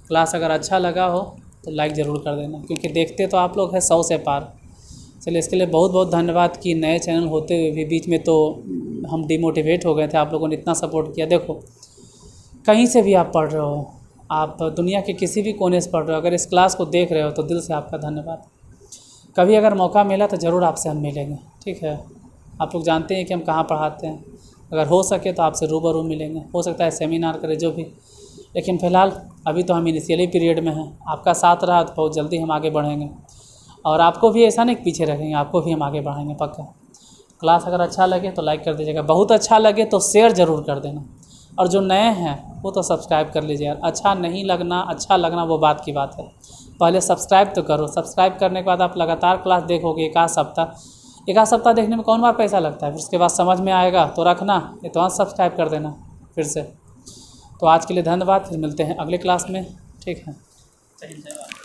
क्लास अगर अच्छा लगा हो तो लाइक ज़रूर कर देना, क्योंकि देखते तो आप लोग हैं 100 से पार। चलिए, इसके लिए बहुत बहुत धन्यवाद कि नए चैनल होते हुए भी बीच में तो हम डिमोटिवेट हो गए थे, आप लोगों ने इतना सपोर्ट किया। देखो, कहीं से भी आप पढ़ रहे हो, आप दुनिया के किसी भी कोने से पढ़ रहे हो, अगर इस क्लास को देख रहे हो तो दिल से आपका धन्यवाद। कभी अगर मौका मिला तो ज़रूर आपसे हम मिलेंगे, ठीक है। आप लोग जानते हैं कि हम कहाँ पढ़ाते हैं, अगर हो सके तो आपसे रूबरू मिलेंगे, हो सकता है सेमिनार करें जो भी। लेकिन फ़िलहाल अभी तो हम इनिशियली पीरियड में हैं, आपका साथ रहा तो बहुत जल्दी हम आगे बढ़ेंगे, और आपको भी ऐसा नहीं पीछे रखेंगे, आपको भी हम आगे बढ़ाएंगे पक्का। क्लास अगर अच्छा लगे तो लाइक कर दीजिएगा, बहुत अच्छा लगे तो शेयर ज़रूर कर देना, और जो नए हैं वो तो सब्सक्राइब कर लीजिए यार। अच्छा नहीं लगना, अच्छा लगना वो बात की बात है, पहले सब्सक्राइब तो करो। सब्सक्राइब करने के बाद आप लगातार क्लास देखोगे, एक आध सप्ताह देखने में कौन बार पैसा लगता है, फिर उसके बाद समझ में आएगा तो रखना, ये तो सब्सक्राइब कर देना फिर से। तो आज के लिए धन्यवाद, फिर मिलते हैं अगले क्लास में, ठीक है। जय हिंद, जय भारत।